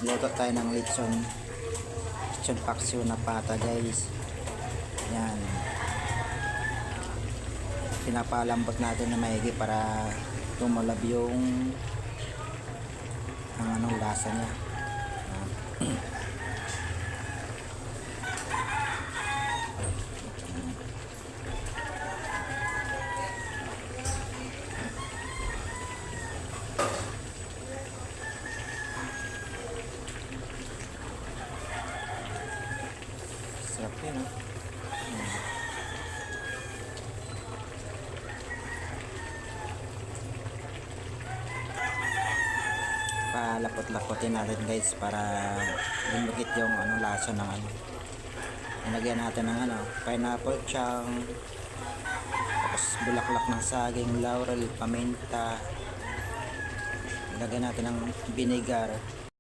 Luto tayo ng lechon paksiw na pata guys. Yan. Pinapalambot natin na maigi para tumalab yung ang anong lasa niya. Sarap yun, no? Palapot-lapotin natin guys para lumikit yung lasa ng Nilagyan natin ng pineapple chunk, tapos bulaklak ng saging, laurel, paminta. Nilagyan natin ng vinegar.